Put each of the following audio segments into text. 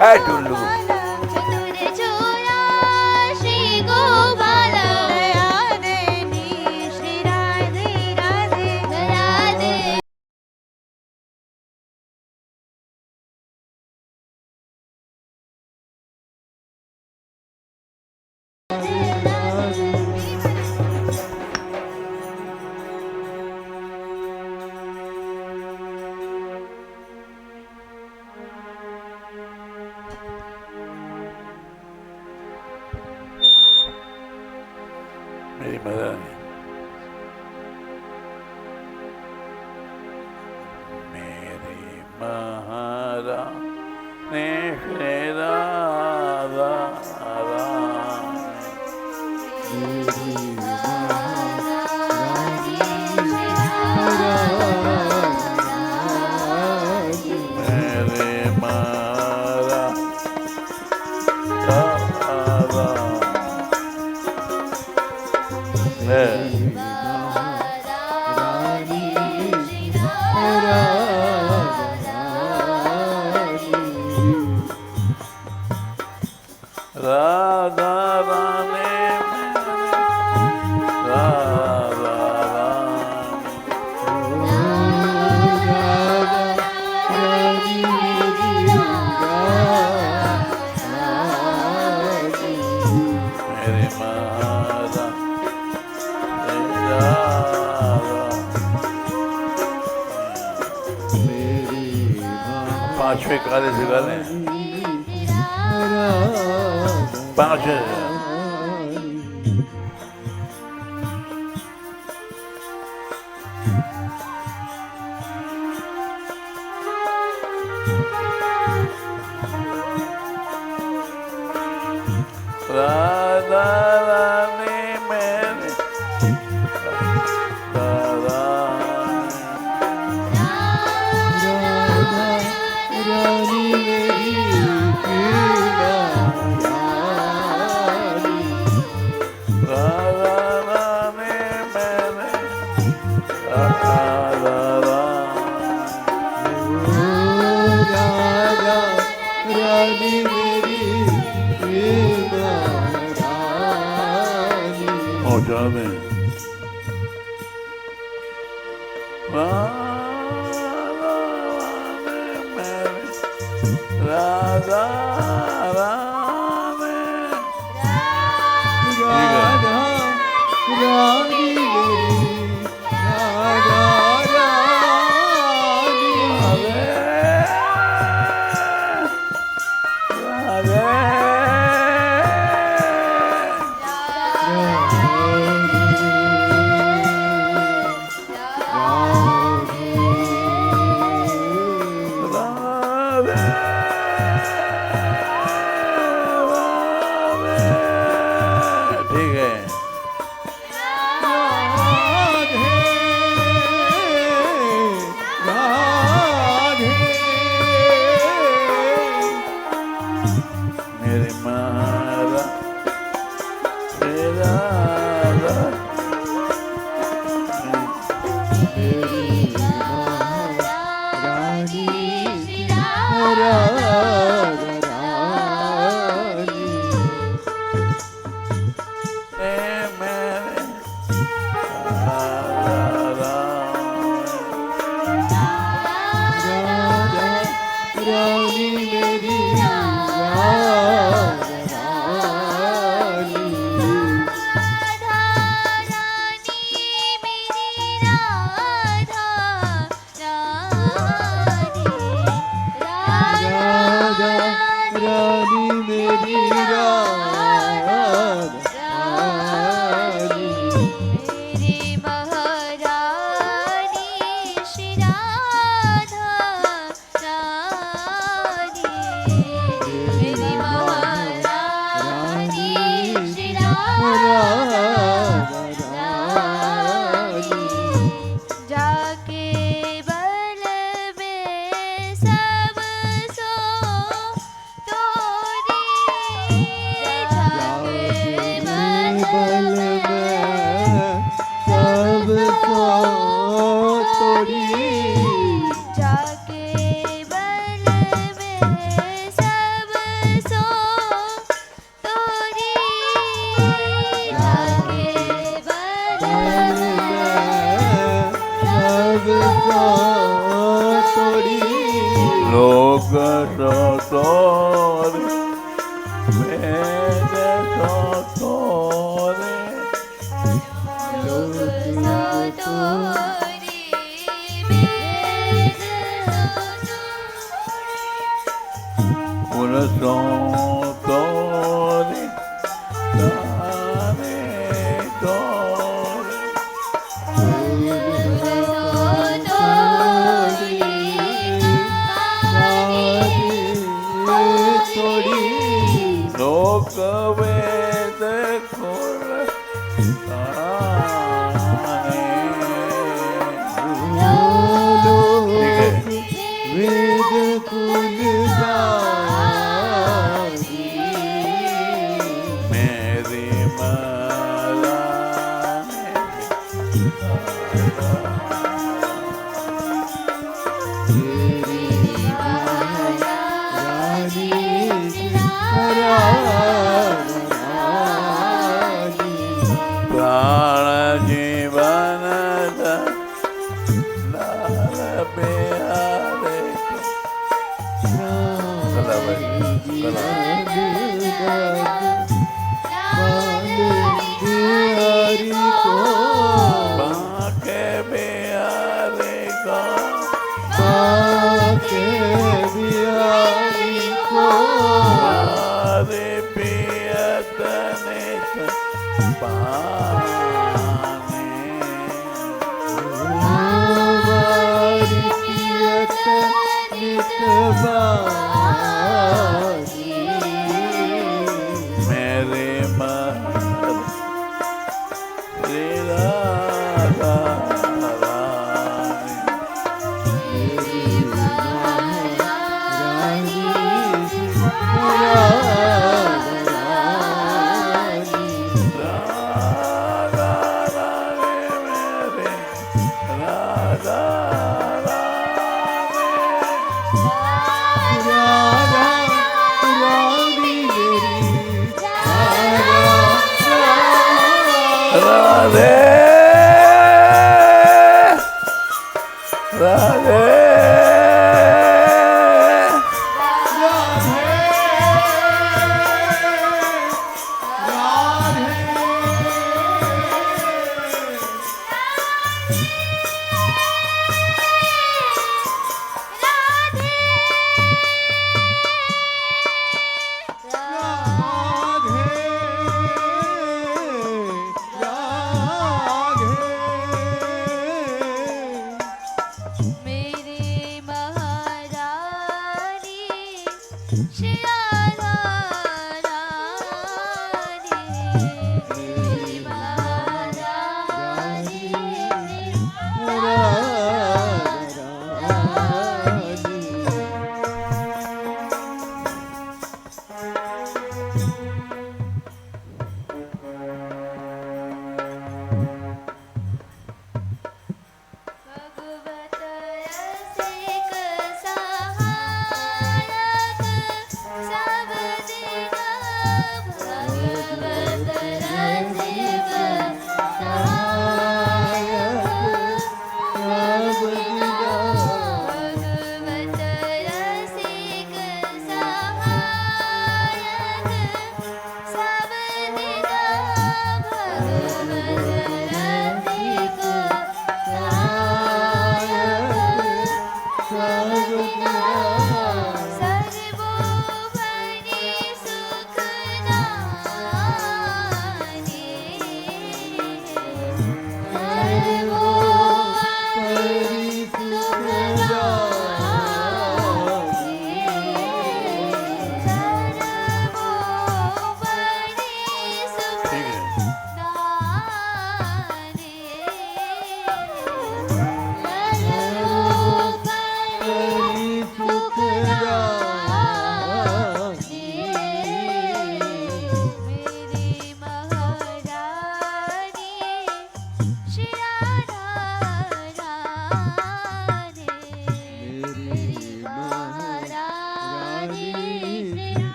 है टुल्लू मेरी महारानी मेरी महारानी श्री राधा राधा रानी राधा रानी मेरी माता पांचवें काले से गाले पांच राधा रानी मेरी राधा रानी मेरी जाने राधा रानी राधा रानी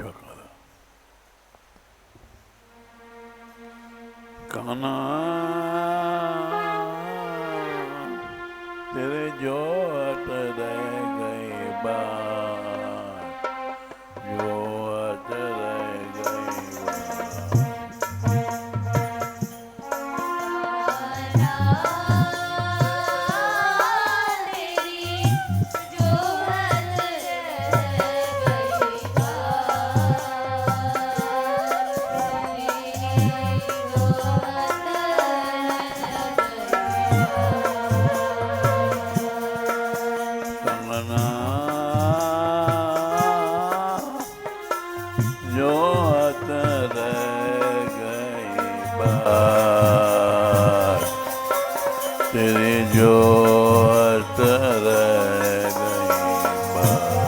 कर काना तेरे जोत रह गई बात जोत रह गई तेरी जोत रह गई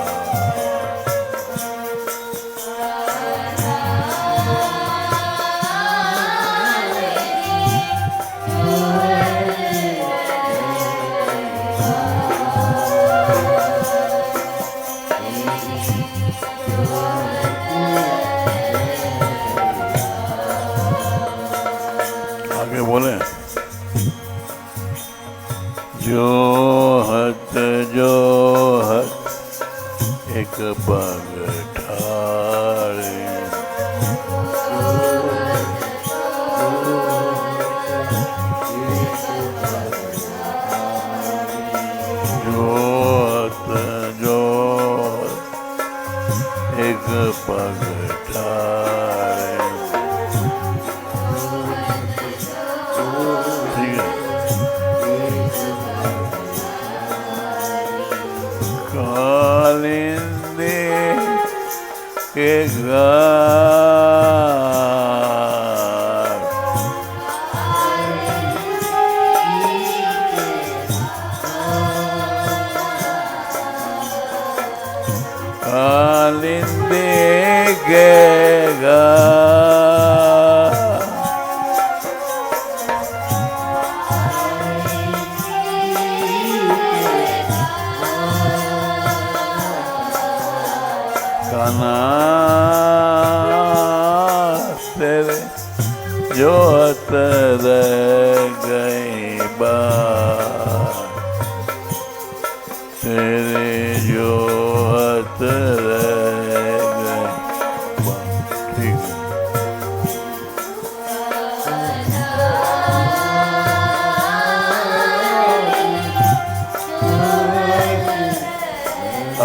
आगे बोले जोहत एक पग ठाड़े जोहत एक पग ठाड़े ठीक है कालिंदी के घर कालिंदी के घर काना तेरे जोत रह गई बात तेरे जोत रह गई बात ठीक है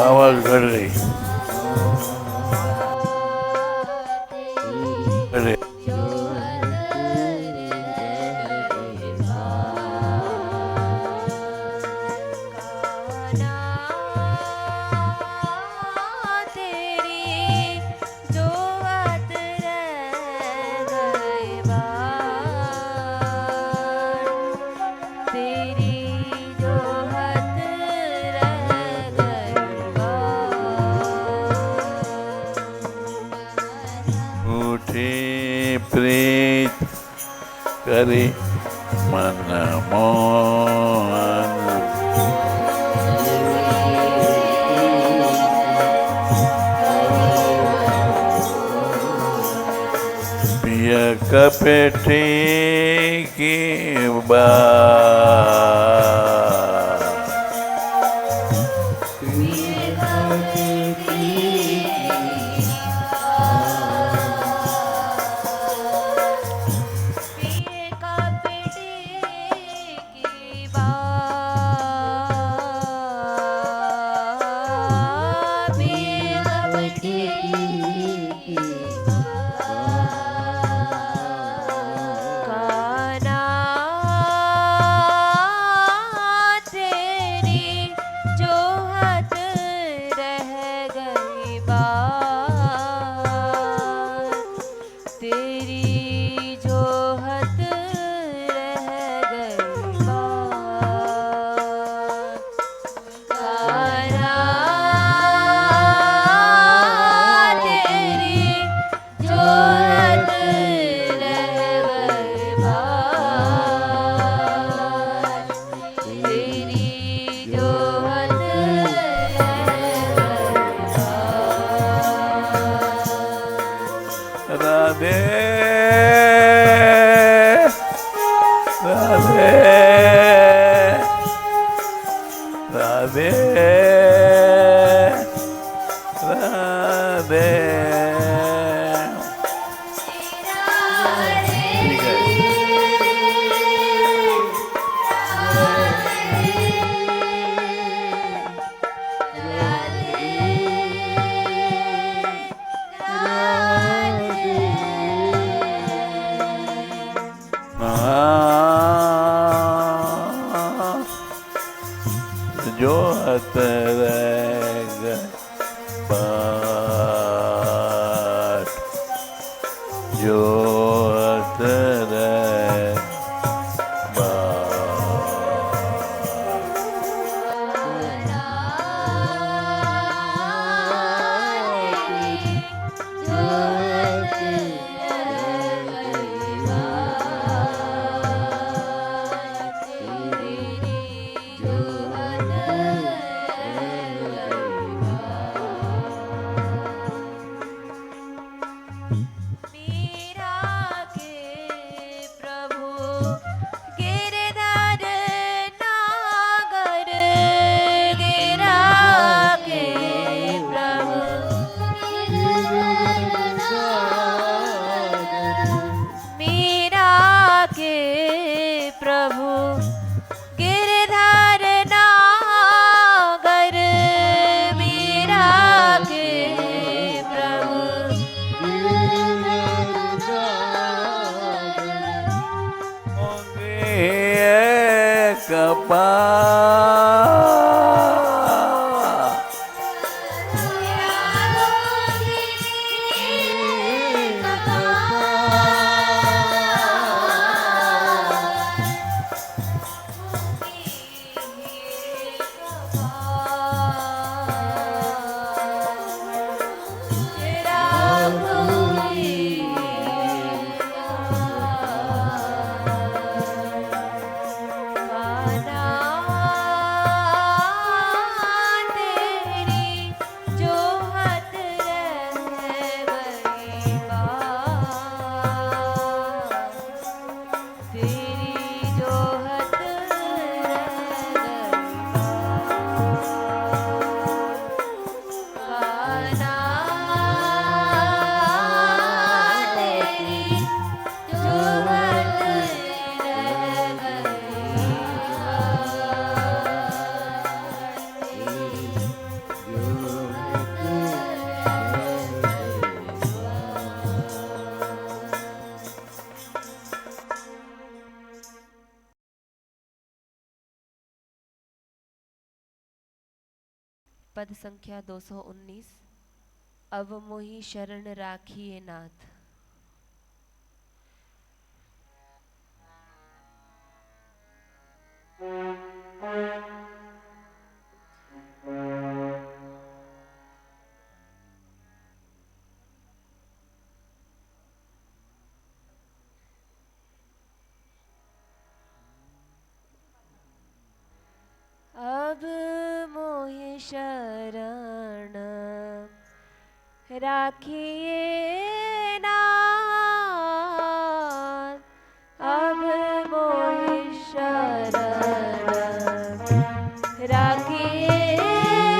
आवाज घट रही प्रीत करे मन मोहन पिया कपेटी की बात राधे राधे राधे राधे। ठीक है। जो हत रह गए पाठ, जो हत रह पद संख्या 219। अब मोहि शरण राखिए नाथ। अब मोहि शरण राखिए नाथ। अब मोहि शरण राखिए नाथ।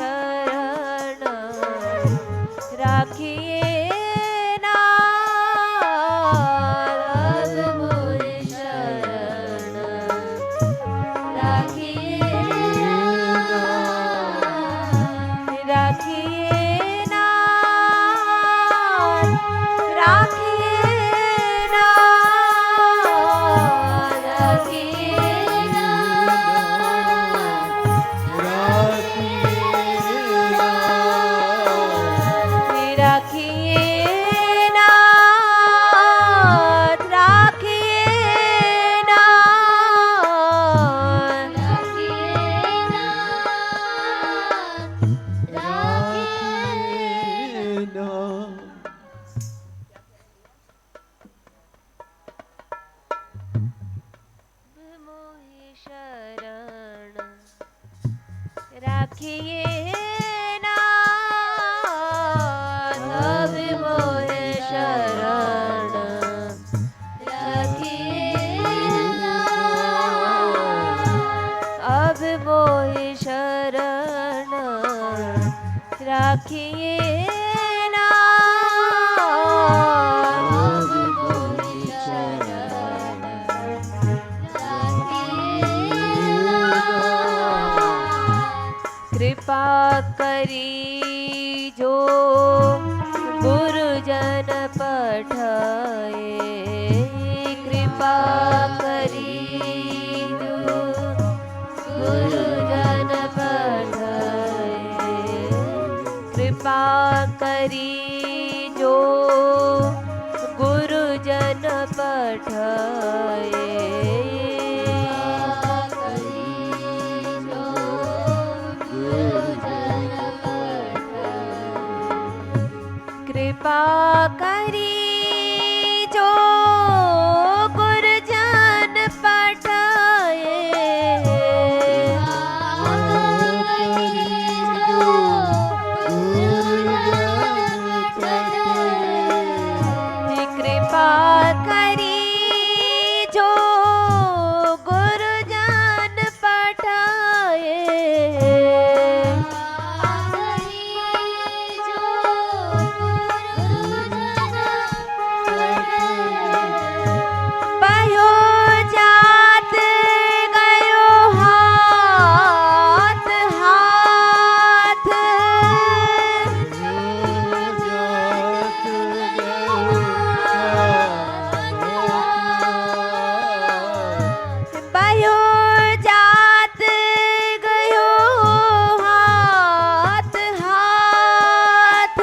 अब मोहि शरण राखिए नाथ। अब मोहि शरण राखिए नाथ। राखिए नाथ। राखिए नाथ। राखिए नाथ। राखिए नाथ। मोहि शरण राखिए नाथ। अब मोहि शरण राखिए कृपा करी जो गुरुजन पठाए कृपा करी जो गुरुजन पठाए कृपा करी जो गुरुजन पठाए कृपा करी जो गुरुजन पठाए कृपा करी जो गुरुजन पठाए भयो जात गयो हाथ हाथ भयो जात गयो हाथ हाथ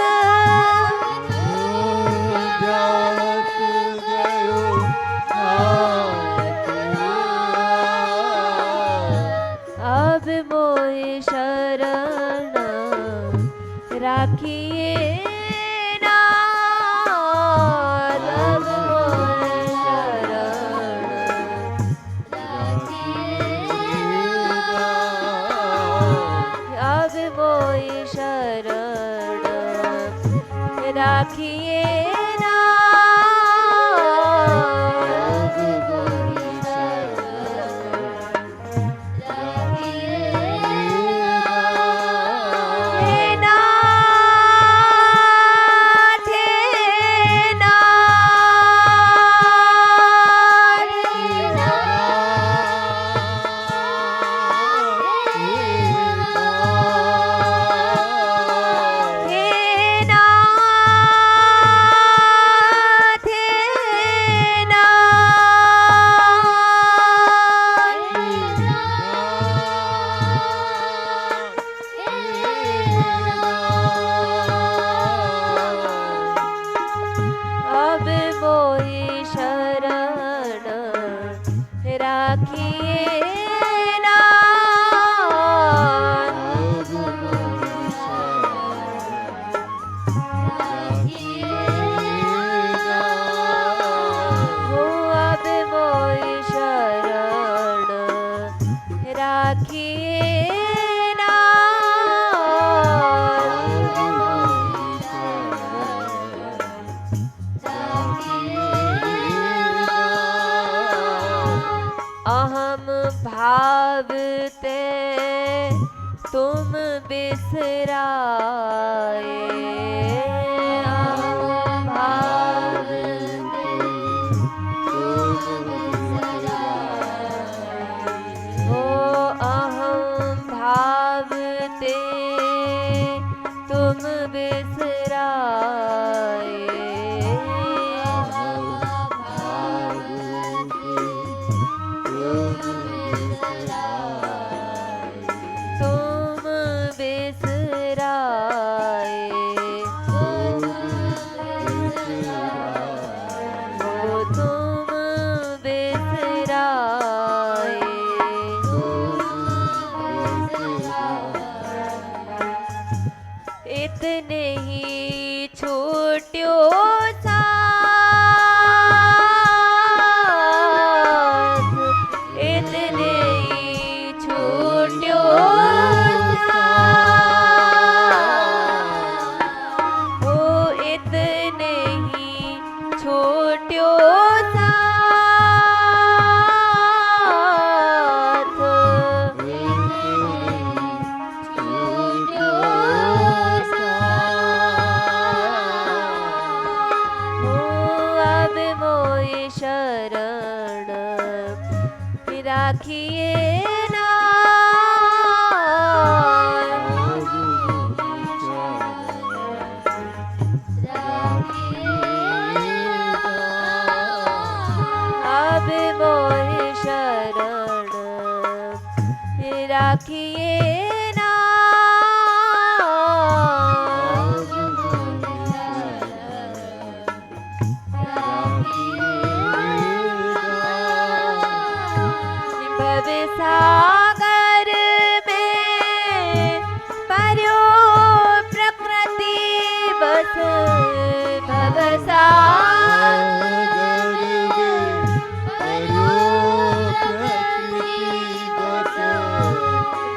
अब मोहि शरण राखिए नाथ अब मोहि शरण अब मोहि शरण राखिए अब मोहि शरण राखिए नाथ हो अब मोहि शरण राखिए अहम भाव ते तुम बिसराए अहम भाव हो अहम भाव ते तुम बिसराए तुम बिसराए हो तुम बिसराए इतने ही छोट्यो साथ इतने ही छोट्यो साथ हो इतने ही छोट्यो साथ राखिए ना भव सागर में पर्यो प्रकृति बस भव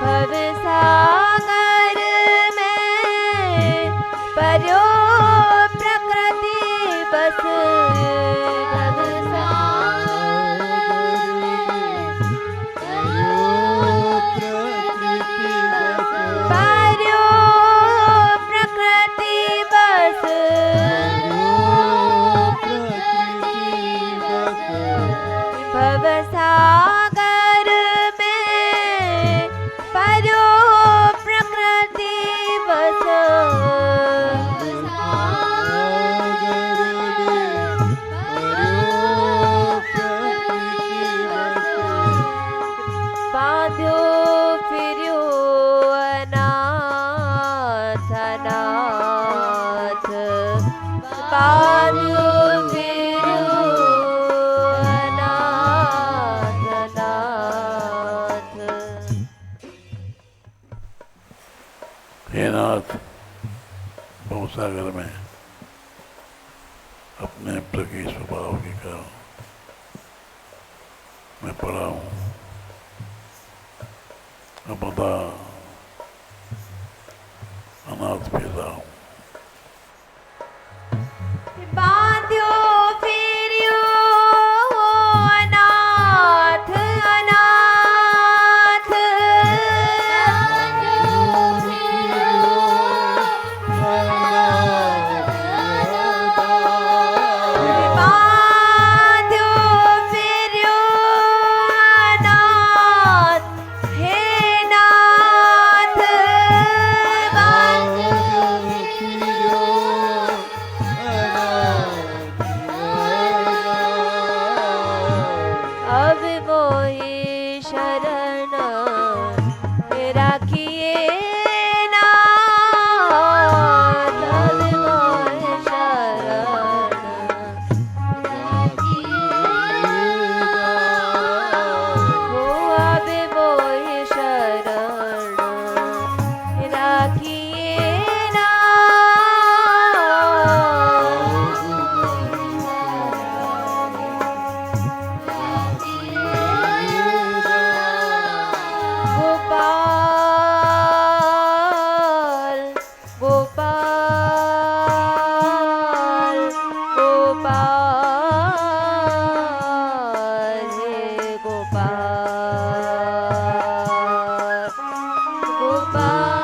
भव सागर में पर्यो प्रकृति बस भव पर्यो प्रकृति बस भव सागर में पर्यो प्रकृति बस बांध्यो फिर्यो अनाथ अनाथ बांध्यो फिर्यो अनाथ अनाथ हे नाथ, भवसागर में अपने प्रकी स्वभाव के कारण मैं पड़ा हूँ। अपदा अनाथ पैदा हूँ। बांध्यो फिर्यो अनाथ अनाथ बांध्यो फिर्यो अनाथ हे नाथ अब मोहि शरण राखिए नाथ अब मोहि शरण हो अब मोहि शरण राखिए गोपाल गोपाल गोपाल हे गोपाल गोपाल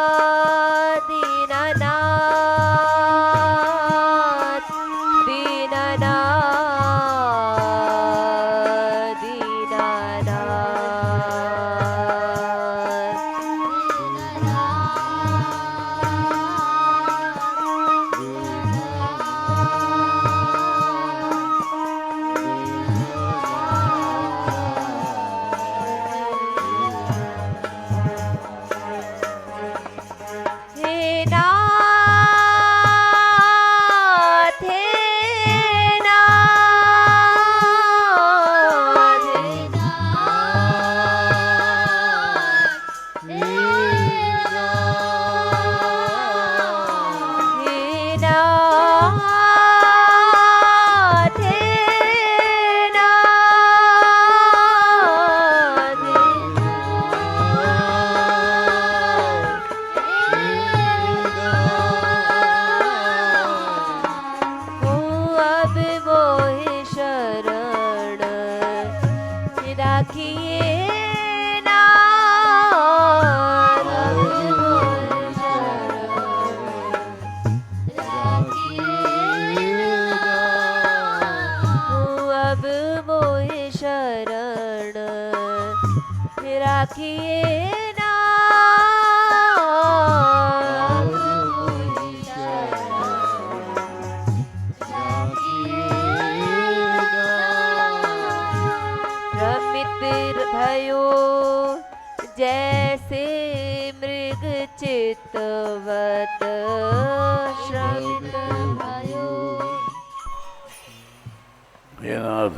दीननाथ दीननाथ दीननाथ दीननाथ हे नाथ अब मोहि शरण राखिए ना भ्रमित भयो जैसे मृग चितवत श्रमित भयो। हे नाथ,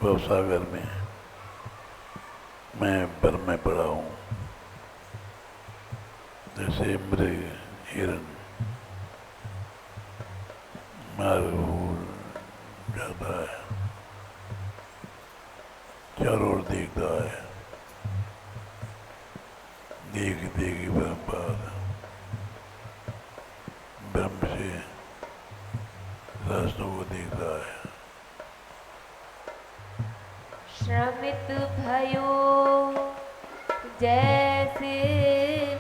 भवसागर में मैं भर में पड़ा हूँ, जैसे मृग हिरण मार्ग जाता है, चारों ओर देखता है, देख देखी परम्पार ब्रह्म से रास्तों को देखता है। श्रमित भयो जैसे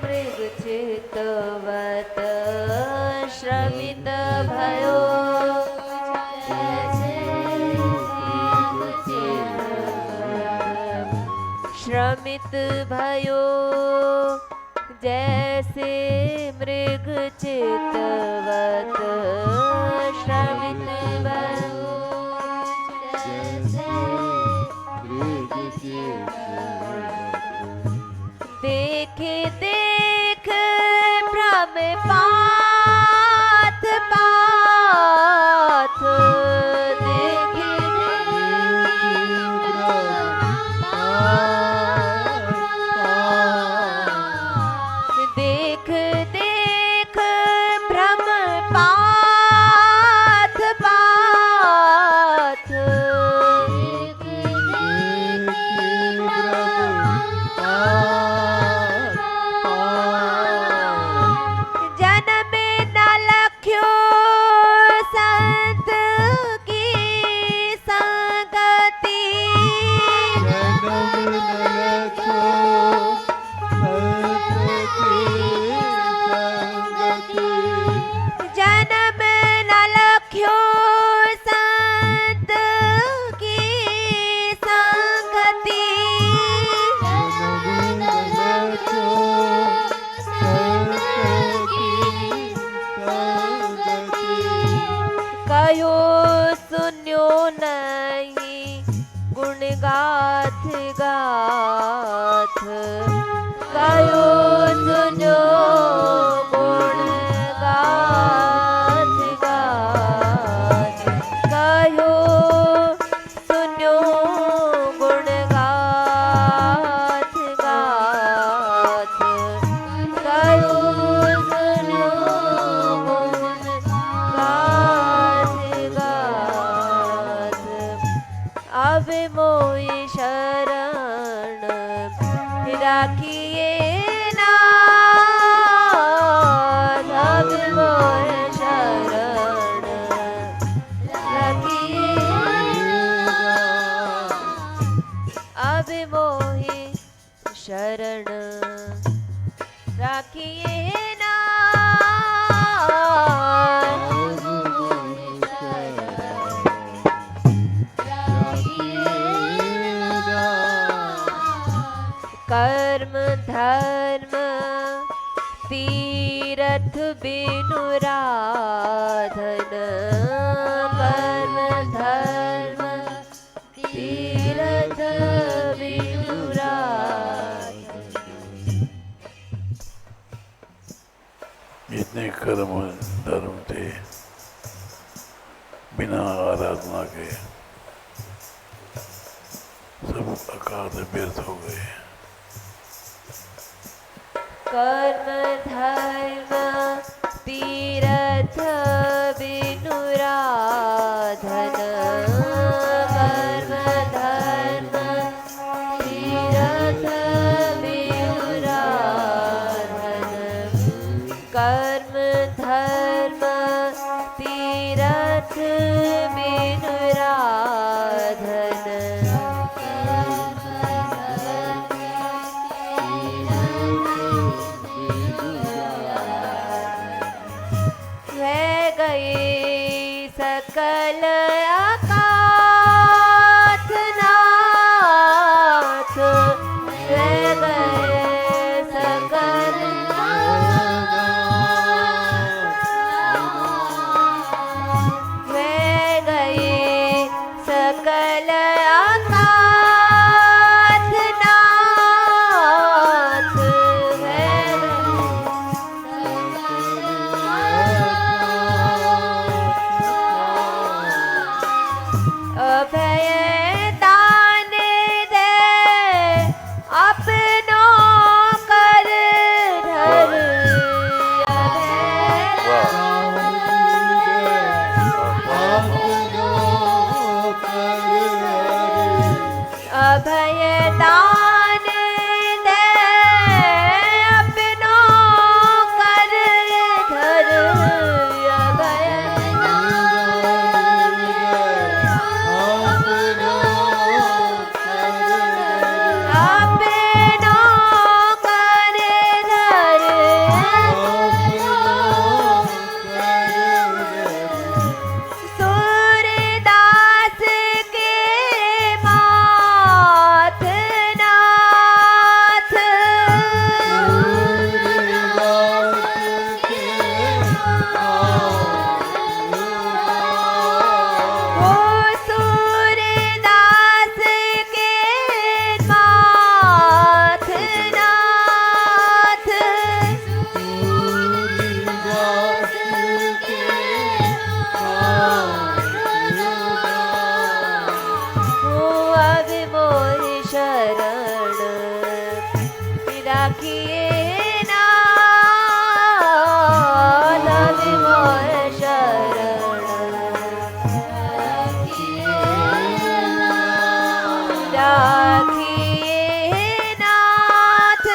मृग चितवत श्रमित भयो जैसे मृग चितवत श्रमित भयो जैसे मृग चितवत श्रमित भयो देखे देख भ्रम पाथ पाथ देखे देख देख भ्रम पाथ पाथ जन्म न लख्यो संत की संगति जन्म न लख्यो संत की संगति कहो सुन्यो नहीं गुण गाथ गाथ कहो सुन्यो गुण गाथ गाथ कहो सुन्यो गुण गाथ गाथ कहो सुन्यो गुण गाथ गाथ अब मोहि शरण राखिए नाथ अब मोहि शरण राखिए अब मोहि शरण राखिए कर्म धर्म तीरथ बिनु राधन कर्म धर्म तीरथ बिनु राधन। इतने कर्म धर्म थे बिना आराधना के, सब अकाल व्यर्थ हो गए। कर्म धर्म तीरथ बिनु राधन कर्म धर्म तीरथ बिनु राधन कर्म धर्म तीरथ बिनु राधन वह गए सकल अकाथ नाथ है अभय दान दे अपनो कर धर अभय दान दे अपनो कर धर अभय अपनो कर धर सूरदास के माथ नाथ वो सूरदास के माथ नाथ वो अब मोर शरण राखिए नाथ अब मोर शरण राखिए नाथ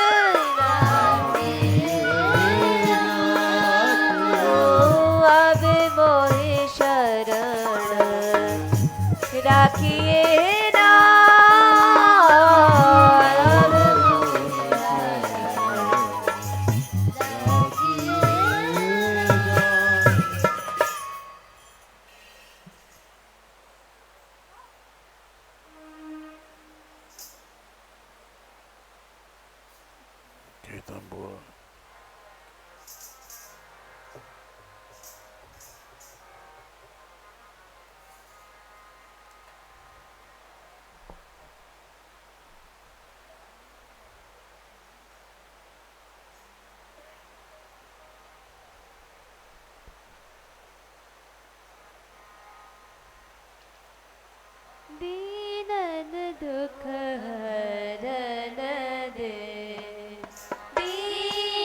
अब मोर शरण राखिए कीर्तन बोल दीनन दुख हरन दे दीनन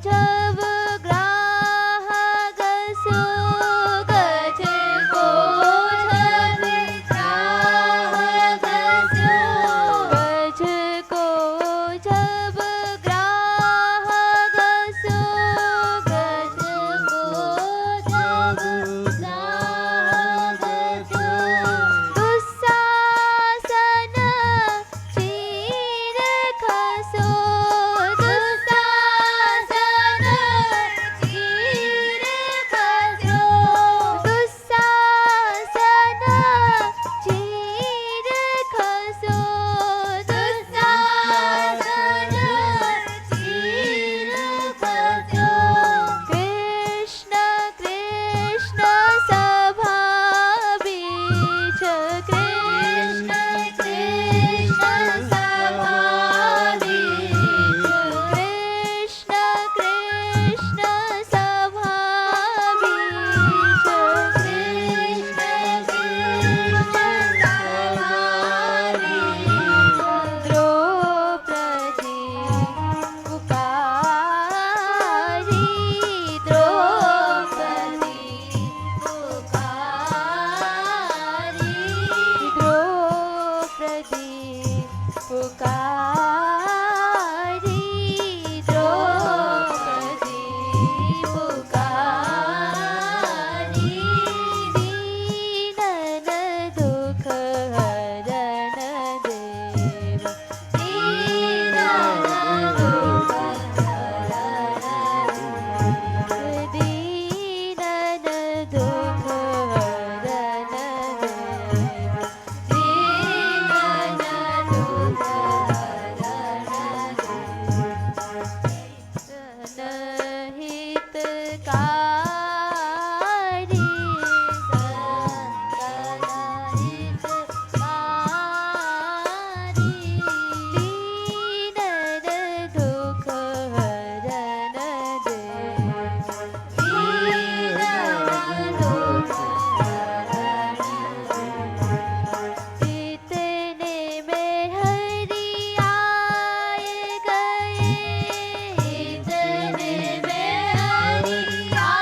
जब ग्राहक सो गज को जब ग्राहक सो गज को जब ग्राहक सो गज को जब ग्राहक सो दुस्साहसन चीर खसो दुस्साहसन चीर खसो दुस्साहसन चीर खसो दुस्साहसन चीर खसो कृष्ण कृष्ण सभा बीच कृष्ण कृष्ण सभा बीच कृष्ण कृष्ण सभा बीच कृष्ण कृष्ण सभा बीच द्रौपदी पुकारी द्रौपदी पुकारी द्रौपदी पुकारी द्रौपदी पुकारी दीनन दुख हरन देव दीनन दुख हरन दीनन दुख हरन देव दीनन दुख हरन हितकारी संतन हितकारी दीनन दुख हरन देव दीनन दुख हरन इतने में हरि आए गए इतने में हरि आए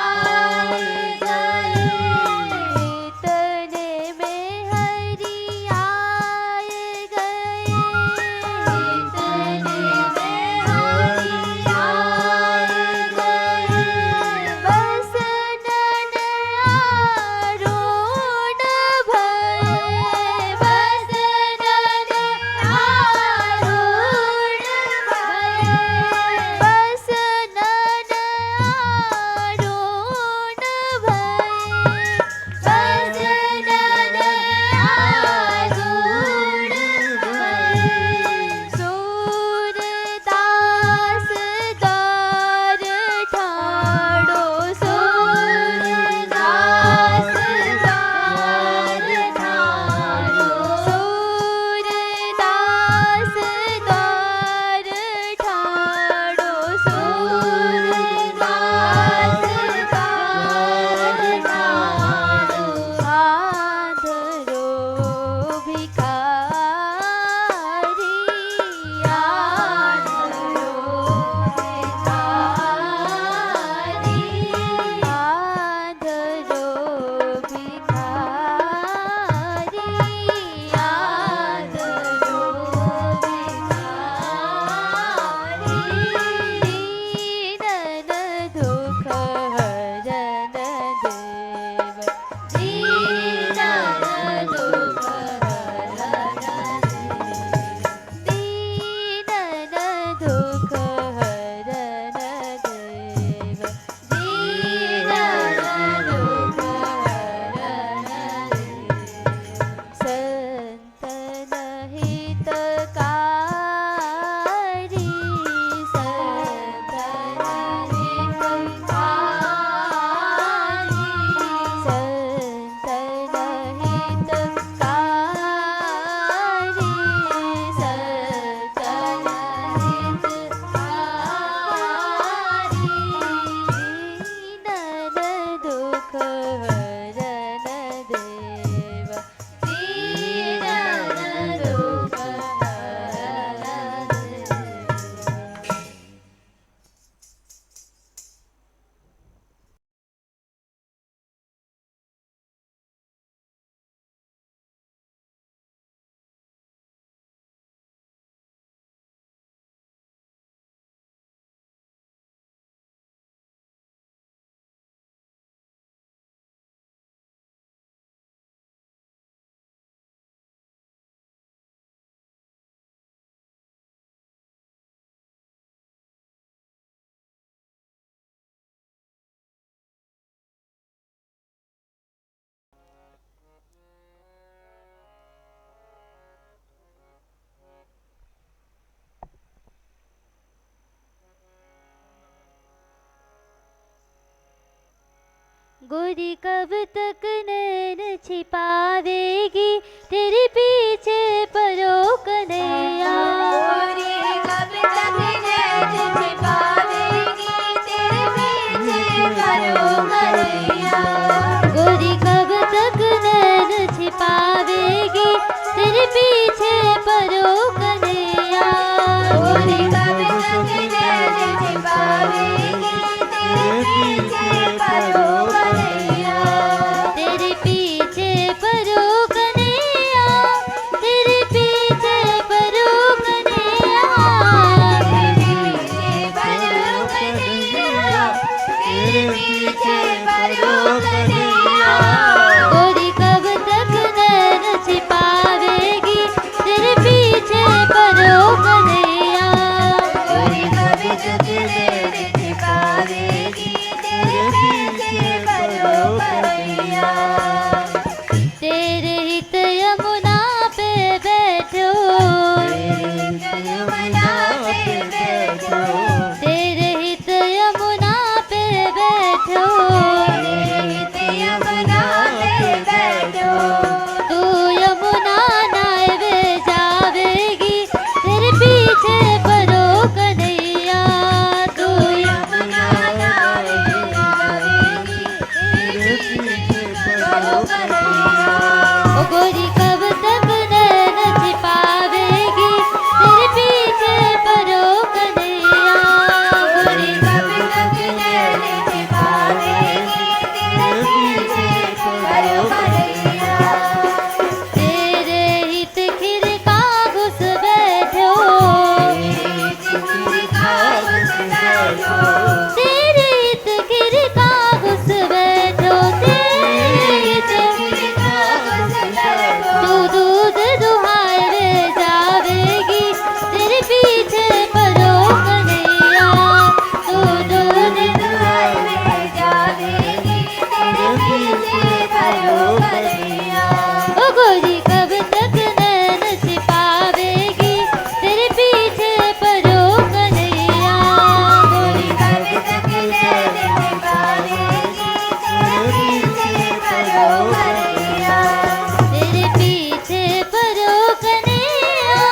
गोरी कब तक नैन छिपावेगी तेरे पीछे परो कन्हैया। गोरी कब तक नैन छिपावेगी तेरे पीछे परो कन्हैया। गोरी कब तक नैन छिपावेगी तेरे पीछे परो कन्हैया। गोरी कब तक नैन छिपावेगी तेरे पीछे परो कन्हैया। तेरे पीछे परो कन्हैया, तेरे पीछे परो कन्हैया। तेरे पीछे परो कन्हैया। गोरी कब तक नैन छिपावेगी तेरे पीछे परो कन्हैया। गोरी कब तक नैन छिपावेगी तेरे पीछे परो कन्हैया। तेरे हित यमुना पे बैठो, यमुना पे बैठो। तेरे हित यमुना पे बैठो। यमुना पे बैठो। तू यमुना नावे जावेगी तेरे पीछे परो कन्हैया। तू यमुना नावे जावेगी तेरे पीछे परो कन्हैया। ओ गोरी कब तक नैन छिपावेगी तेरे पीछे परो कन्हैया। गोरी कब तक नैन छिपावेगी तेरे पीछे परो कन्हैया। तेरे हित खिरका घुस बैठो, तेरे हित खिरका घुस बैठो। तेरे हित तू दूध दुहाए जावेगी तेरे पीछे परो कन्हैया। तू दूध जावेगी तेरे पीछे परो कन्हैया। ओ गोरी कब तक नैन छिपावेगी तेरे पीछे परो कन्हैया। गोरी कब तक नैन छिपावेगी तेरे पीछे परो कन्हैया। तेरे पीछे परो कन्हैया,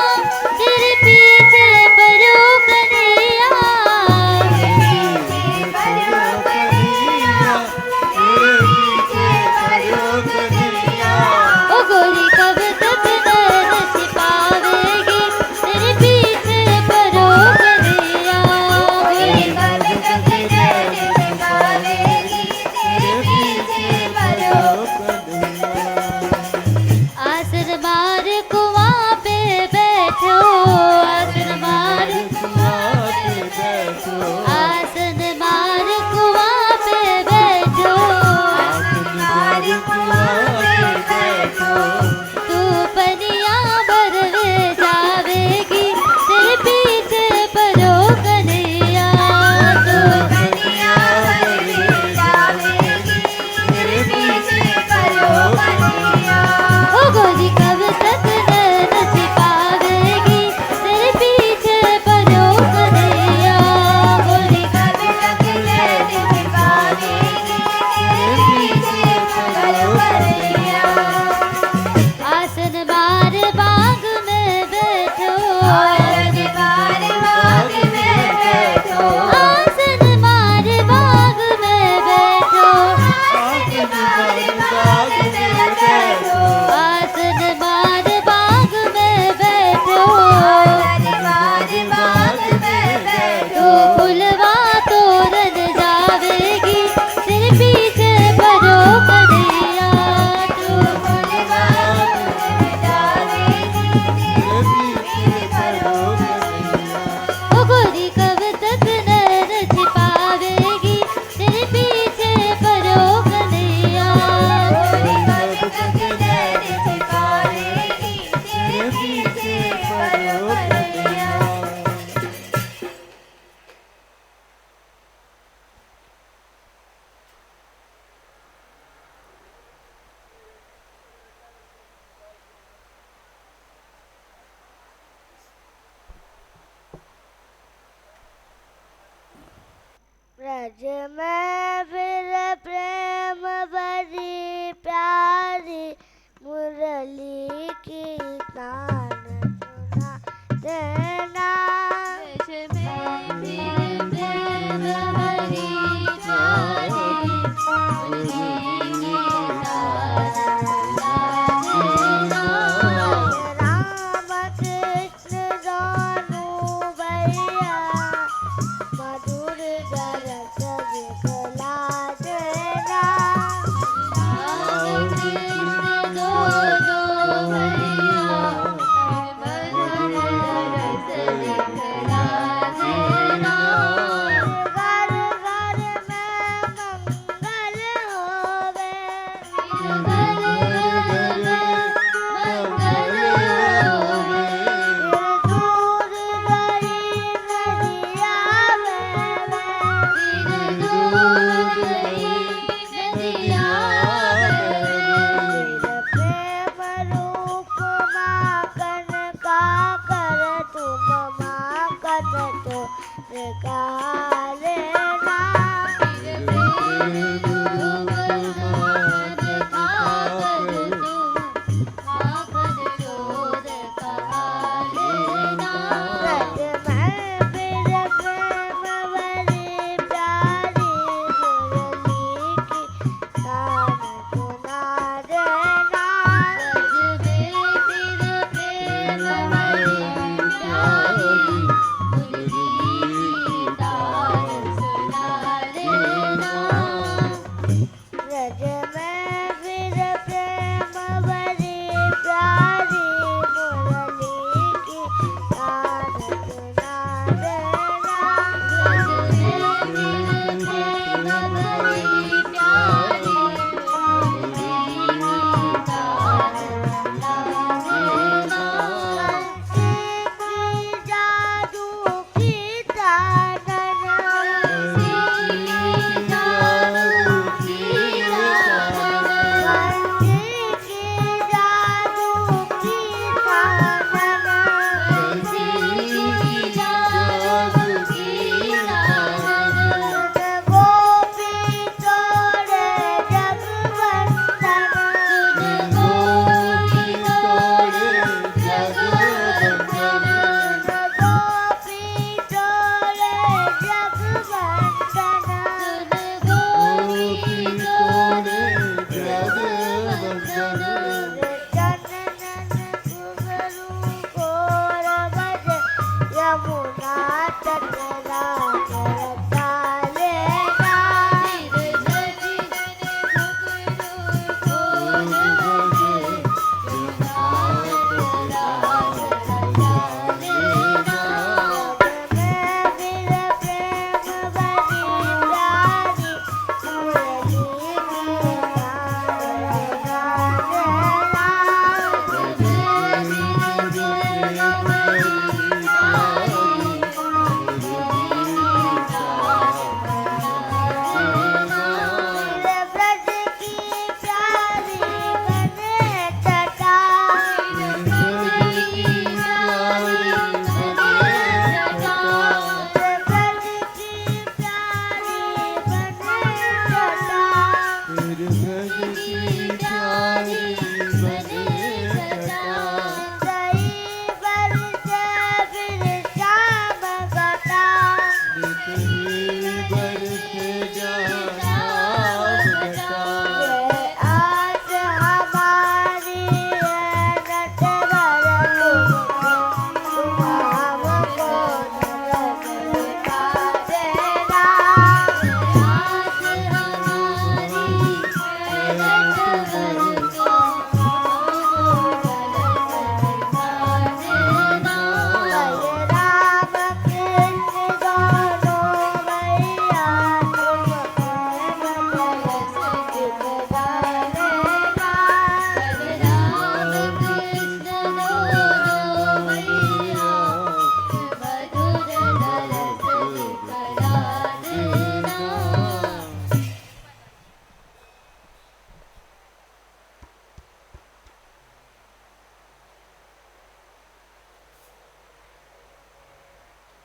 तेरे पीछे परो कन्हैया। ओ गोरी कब तक नैन छिपावेगी तेरे पीछे परो कन्हैया। गोरी कब तक नैन छिपावेगी तेरे पीछे परो आसन मार कुआं पे बैठो, आसन मार आसन मार कुआं पे बैठो। तू पनिया भरवे जावेगी तेरे पीछे परो कन्हैया। तू कन्हैया भरवे जावेगी तेरे पीछे परो कन्हैया। ओ गोरी कब तक नैन छिपावेगी तेरे पीछे परो कन्हैया। गोरी कब तक नैन छिपावेगी तेरे पीछे परो कन्हैया। आसन मार बाग में बैठो, आसन मार बाग में बैठो। आसन मार बाग में बैठो। आसन मार बाग में बैठो। आसन मार बाग में बैठो। आसन मार बाग में बैठो। तू फुलवा तोरन जावेगी तेरे पीछे परो कन्हैया। तू फुलवा जावेगी तेरे पीछे परो कन्हैया। ओ गोरी कब तक नैन छिपावेगी तेरे पीछे परो कन्हैया। गोरी कब तक नैन छिपावेगी तेरे पीछे परो कन्हैया। ब्रज में फिर प्रेम भरी प्यारी मुरली की तान सुना देना। ब्रज में फिर प्रेम भरी प्यारी मुरली की तान सुना देना। राम कृष्ण दोनों भैया मधुर रस दिखला देना। राम कृष्ण दोनों भैया मधुर रस दिखला देना। घर घर में मंगल होवे, घर घर में मंगल होवे। दूर गई नदिया में फिर दूर गई नदिया में। प्रेम रूप माखन का कर तुम माखन तो कहा लेना। फिर प्रेम रूप माखन खाकर तुम माखन चोर कहा लेना। ब्रज में फिर प्रेम भरी प्यारी मुरली की तान सुना देना। ब्रज में फिर प्रेम भरी प्यारी मुरली की तान सुना देना। ब्रज में फिर प्रेम भरी प्यारी मुरली की तान सुना देना। ब्रज में फिर प्रेम भरी प्यारी मुरली की तान सुना देना। बंसी की जादू की तानन, बंसी जादू की तानन। बंसी की जादू की तानन। बंसी जादू की तानन। गोपी तोड़े जगवंदन, गोपी तोड़े जगवंदन। गोपी तोड़े जगवंदन। गोपी तोड़े जगवंदन। चंदन घुंघरू घोर गज यमुना तटरा करता लेना। मैं फिर प्रेम भरी प्यारी मुरली की तान ब्रज की प्यारी बने तटा। ब्रज की प्यारी बने तटा। गई बरसे फिर श्याम घटा। ये आस हमारी है नटवर तुमको, तुम हमको नरक दिखा देना। राम कृष्ण दोनों भैया तुम प्रेम रस दिखला देना।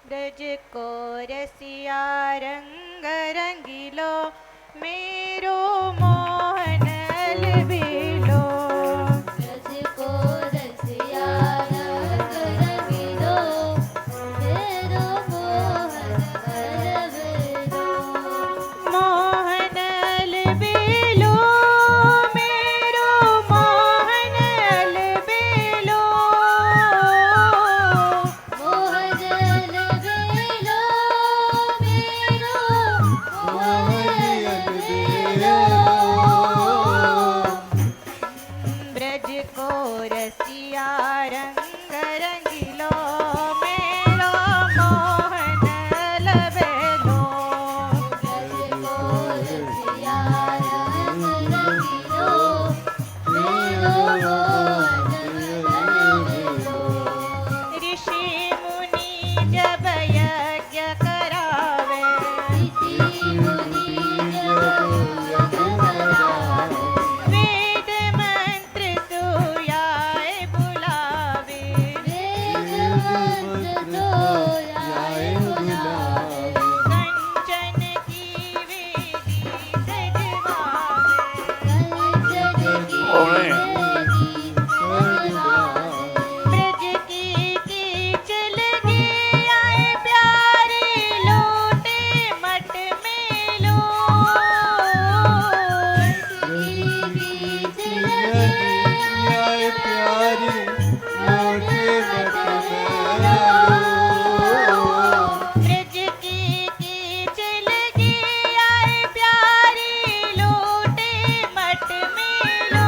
ब्रज को रसिया रंग रंगीलो मेरो मोहन अलबेलो ब्रज को रसिया रंग रंगीलो मेरो मोहन अलबेलो मोहन अलबेलो मेरो मोहन अलबेलो मोहन अलबेलो मेरो मोहन अलबेलो ब्रज को रसिया रंग रंगीलो मेरो मोहन अलबेलो ब्रज को रसिया रंग रंगीलो मेरो मोहन अलबेलो ऋषि मुनि जब यज्ञ करावे ऋषि मुनि जब करावे वेद मंत्र सुयाए बुलावे वेद मंत्र सोयाए बुलावे कंचन की वेदी सजवावे कंचन की और नहीं। वेदी सजवावे ब्रज की चल गे आए प्यारे लोटे मठ में लो ब्रज की चल गे आए प्यारे लोटे मठ में लो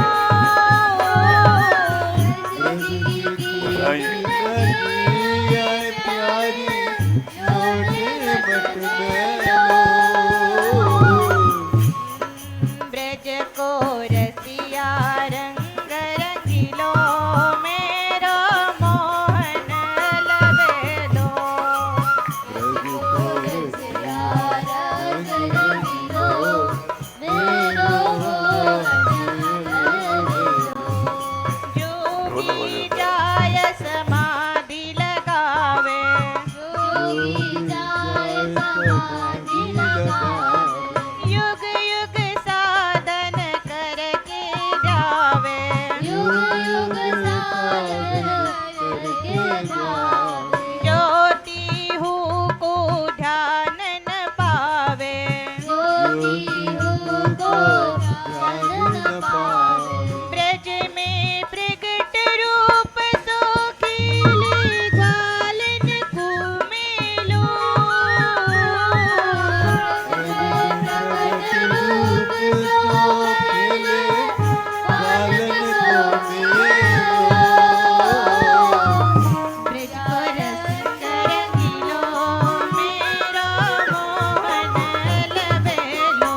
ब्रज को रसिया रंग रंगीलो मेरो मोहन अलबेलो जोगी जाय समाधि लगावे युग युग साधन करके जावे ज्योति हूँ को ध्यान न पावे ब्रज में प्रगट रूप सो खिले जालन घूमेलो ब्रज को रस रंगीलो मेरो मोहन अलबेलो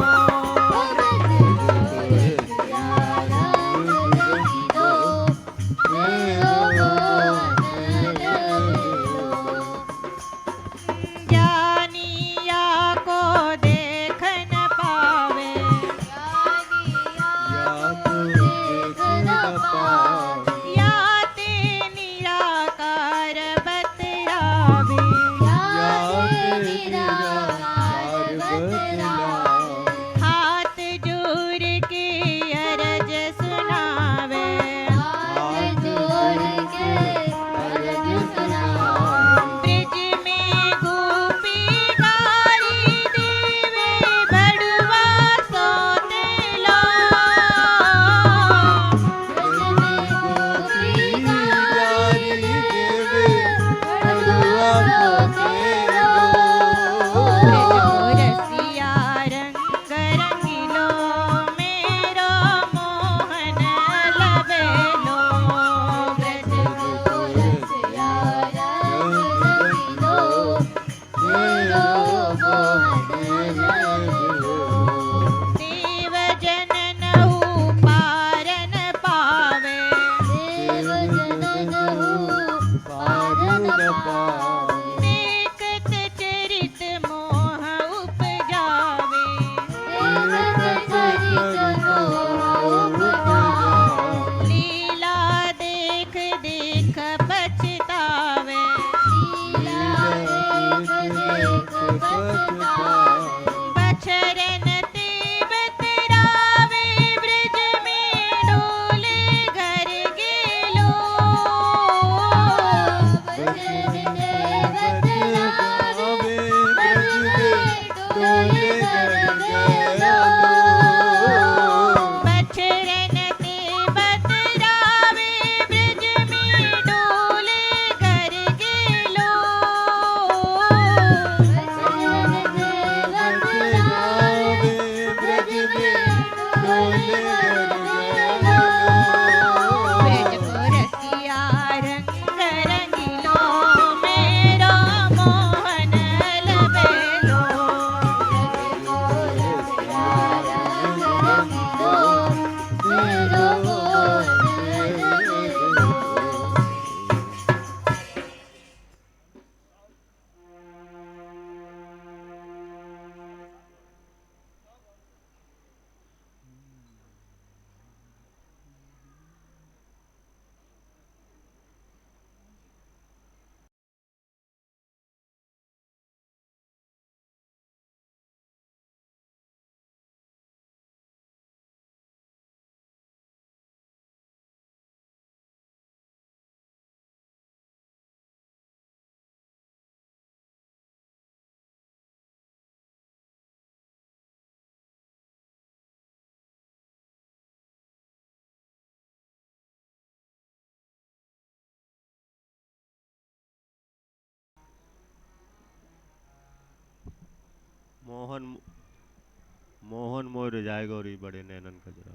मोहन मोर जाय गौरी बड़े नैनन कजरा।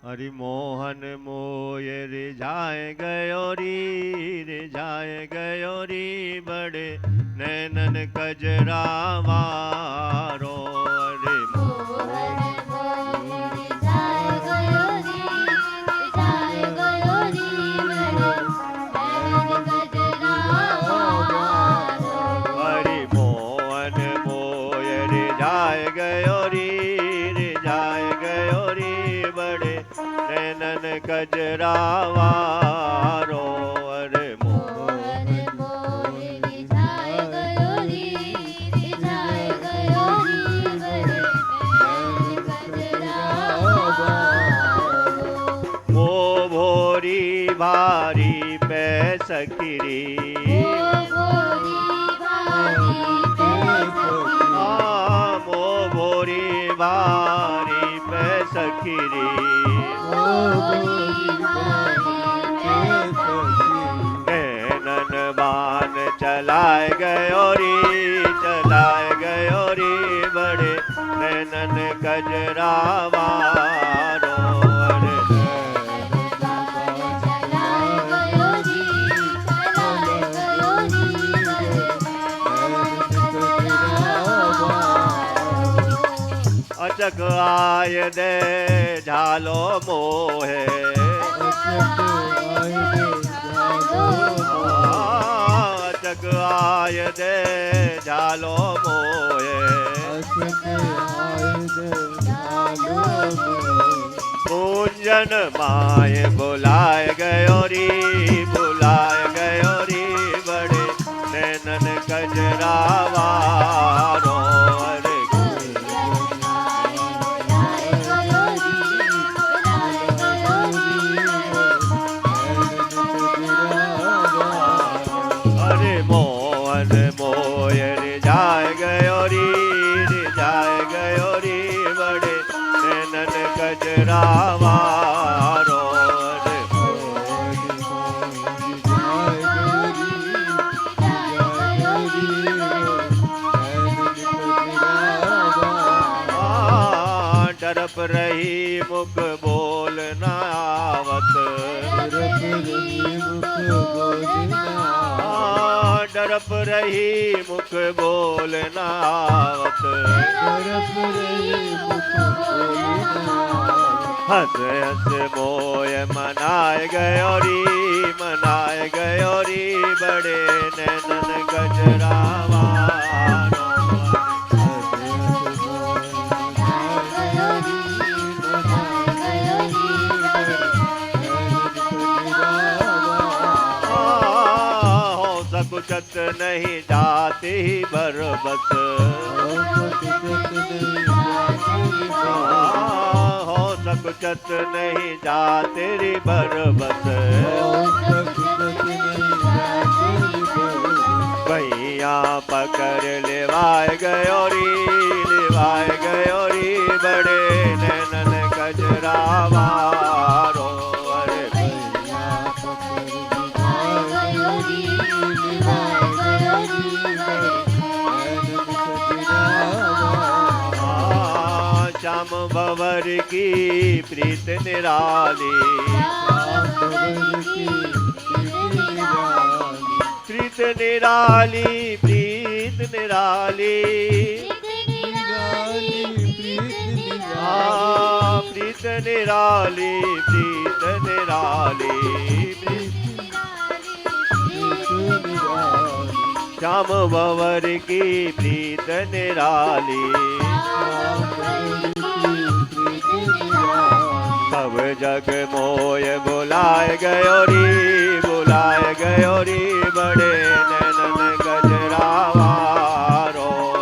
हरि मोहन मोय रिझाए गयो री बड़े नैनन कजरावारो। हरि मोहन मोर जाय गयो री बड़े नैनन कजरावारो। हरि मोहन मोय रिझाए गयो री बड़े नैनन कजरावारो। अरे मोहन मोर रिझाए गयो री बड़े नैनन कजरावारो। मो भोरी भारी पै सखिरी, मो भोरी भारी पै सखिरी। नैनन बान चलाए गयो री बड़े नैनन कजरावारो। अरे अचक आय दे झालो मोहे, अचक आय दे झालो मोहे। पूंजन माय बुलाए गयो री बड़े नैनन कजरावारो। अरे अरे मोहन मोय रिझाए गयो री बड़े नैनन कजरावारो। अरे डरप रही मुख बोल न आवत, डरप रही मुख बोल न आवत। हंस हंस मोय मनाए गयो री बड़े नैनन कजरावारो। कुचत नहीं जाती बरबस, हो सकुचत नहीं जाती बरबस। भैया पकड़ लेवाए गयो री बड़े नैनन कजरावारो। अरे श्याम भंवर की प्रीत निराली, प्रीत निराली प्रीत निराली। प्रीत निराली श्याम भंवर की प्रीत निराली। सब जग मोय बुलाए गयो री बड़े नैनन कजरावारो।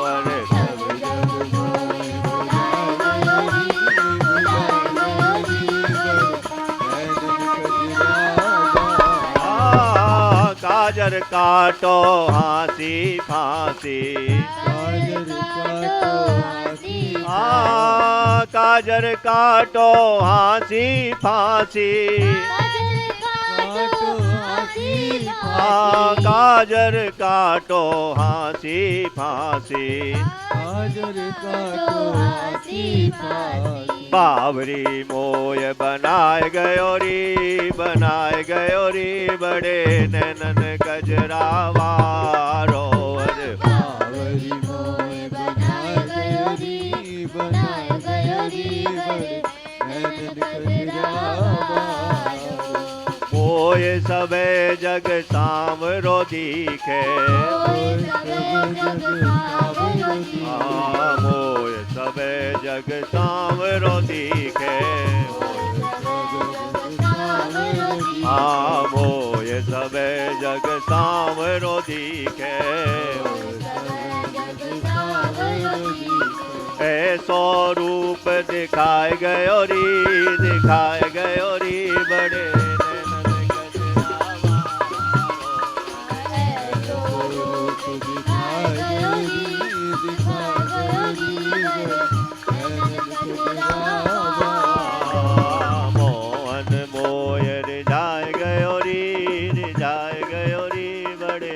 अरे काजर काटो हाँसी फांसी, काजर काटो हाँसी फांसी। काजर काटो हाँसी फांसी काजर काटो हाथी फांसी बावरी मोय बनाए गयो री बड़े नैनन गजरावा रोवर बावरी मोय बनाए गयो री बड़े नैनन कजरावा मोय सबे जग सामरो दिखे मोय सबे जग सामरो दिखे मोय सबे जग सामरो दिखे ऐसो रूप दिखाए गयो री बड़े मोहन मोय रिझाए गयो री बड़े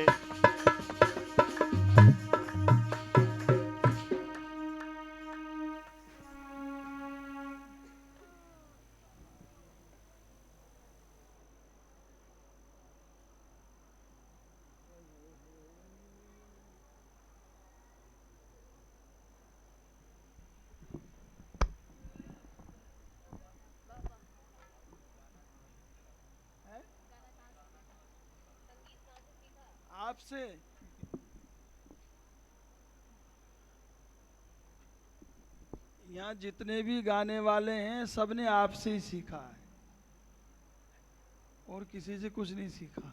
आपसे यहाँ जितने भी गाने वाले हैं सबने आपसे ही सीखा है और किसी से कुछ नहीं सीखा।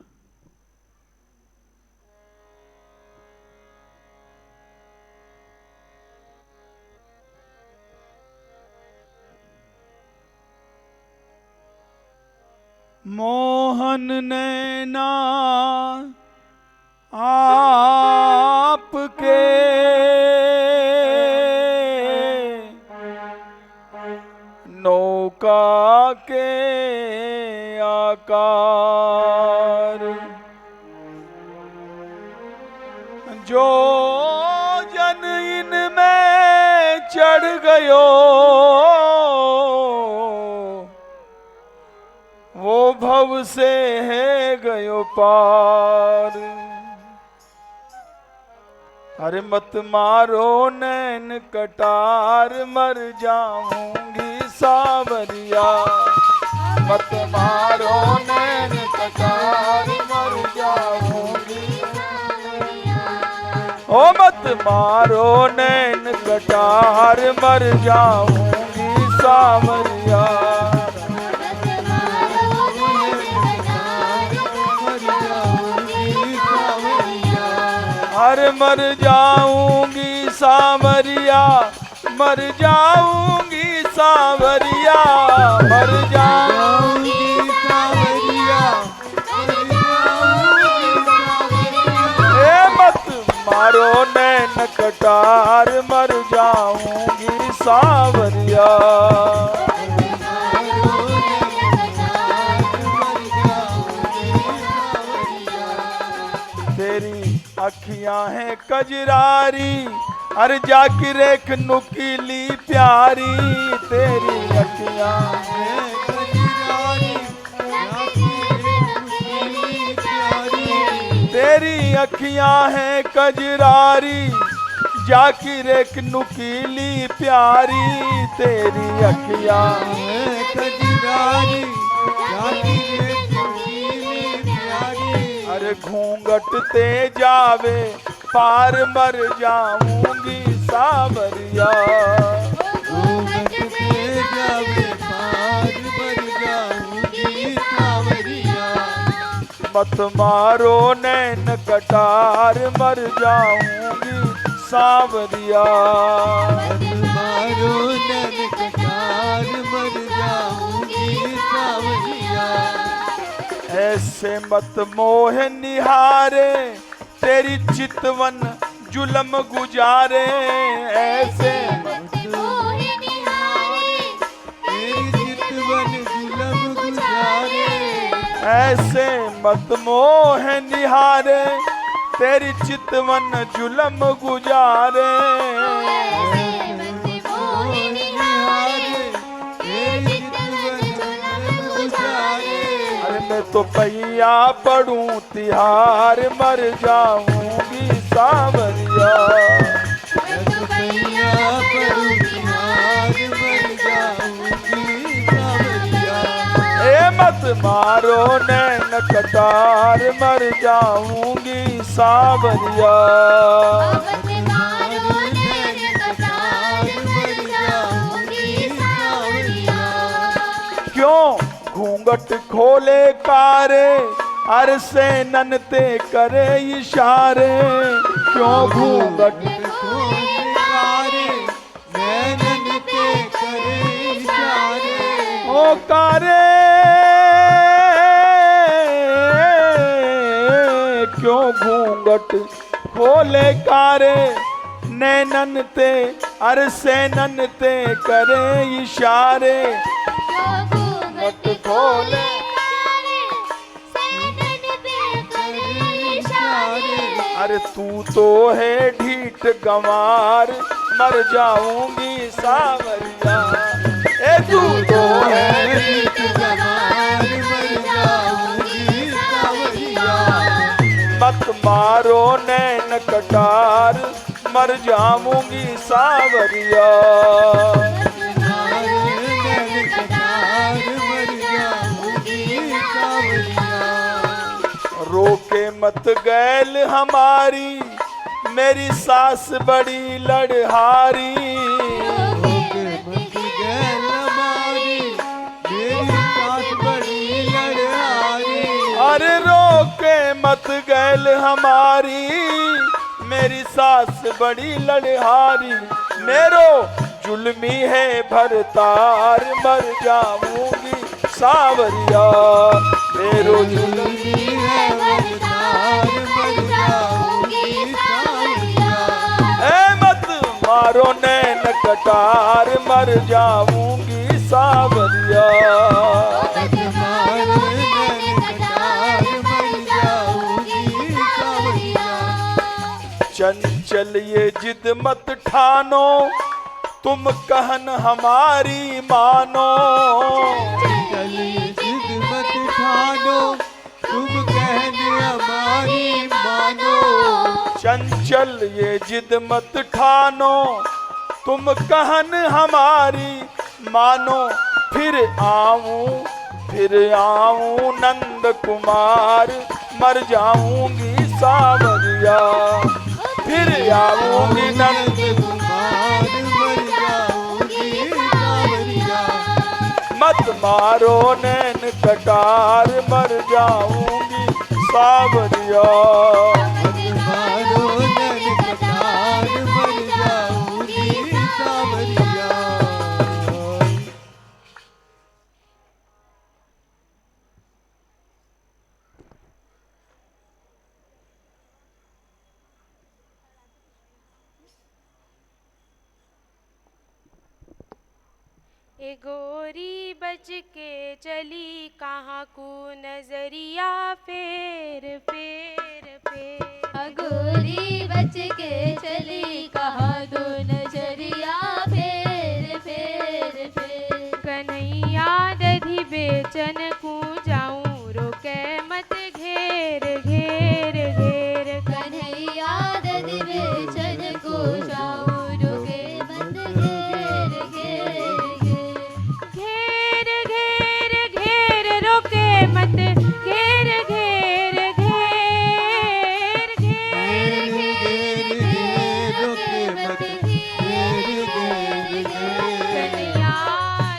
मोहन नैना आपके नौका के आकार जो जन इनमें चढ़ गयो वो भव से है गयो पार। अरे मत मारो नैन कटार मर जाऊंगी सावरिया मत मारो नैन कटार मर जाऊंगी ओ मत मारो नैन कटार मर जाऊंगी सावरिया हर मर जाऊंगी सावरिया मर जाऊंगी सावरिया मर जाऊंगी सावरिया ए मत मारो नैन कटार मर जाऊंगी सावरिया तेरी अखियां हैं कजरारी अरे जाकी रेख नुकीली प्यारी तेरी अखियां हैं कजरारी तेरी अखियां हैं कजरारी जाकी रेख नुकीली प्यारी तेरी अखियां हैं कजरारी जाकी रेख नुकीली प्यारी अरे घूंघट ते जावे पार मर जाऊंगी सावरिया घूंघट ते जावे पार मर जाऊंगी सावरिया मत मारो नैन कटार मर जाऊंगी सावरिया मत मारो नैन कटार मर जाऊंगी सावरिया ऐसे मत मोह निहारे तेरी चितवन जुलम गुजारे ऐसे मत मोह निहारे तेरी चितवन जुलम गुजारे ऐसे मत मोह निहारे तेरी चितवन जुलम गुजारे। अरे मैं तो पैया पड़ूं तिहार मर जाऊंगी सावरिया। ए मत मारो नैन कटार मर जाऊंगी सावरिया। क्यों घूंघट खोले कारे अरसे ननते करे इशारे। क्यों घूंघट खोले कारे ननते करे इशारे। ओ कारे क्यों घूंघट खोले कारे नैनन ते अरसे ननते करे इशारे। घूंघट खोले अरे तू तो है ढीठ गंवार मर जाऊंगी सावरिया। ए तू तो है ढीठ गंवार मर जाऊंगी सावरिया। मत मारो नैन कटार मर जाऊंगी सावरिया। रोके मत गैल हमारी मेरी सास बड़ी लड़हारी। रोके मत गैल हमारी मेरी सास बड़ी लड़हारी। अरे रोके मत गैल हमारी मेरी सास बड़ी लड़हारी। मेरो जुल्मी है भरतार मर जाऊंगी सावरिया। मेरो जुल्मी है भरतार मर जाऊंगी सावरिया। ए मत मारो नैन कटार मर जाऊंगी सावरिया। मत मारो नैन कटार मर जाऊंगी सावरिया। चंचल ये जिद मत ठानो तुम कहन हमारी मानो। चलिए जिद मत ठानो तुम कहने हमारी मानो। चंचल ये जिद मत ठानो तुम कहन हमारी मानो। फिर आऊं नंद कुमार मर जाऊंगी सावरिया। फिर आऊंगी नंद कुमार मर जाऊंगी सावरिया। मत मारो नैन कटार मर जाऊंगी सावरिया। मत मारो नैन कटार मर जाऊंगी सावरिया। ए गोरी बच के चली कहाँ को नजरिया फेर फेर फेर। गोरी बच के चली कहाँ दो नजरिया फेर फेर फेर। कन्हैया दधी बेचन को जाऊं रोके मत घेर घेर घेर। कन्हैया दधी बेचन को जाऊं रोके मत घेर घेर घेर। घेर घेर घेर रोके मत घेर घेर घेर घेर। रोके मत घेर घेर घेर। कन्हैया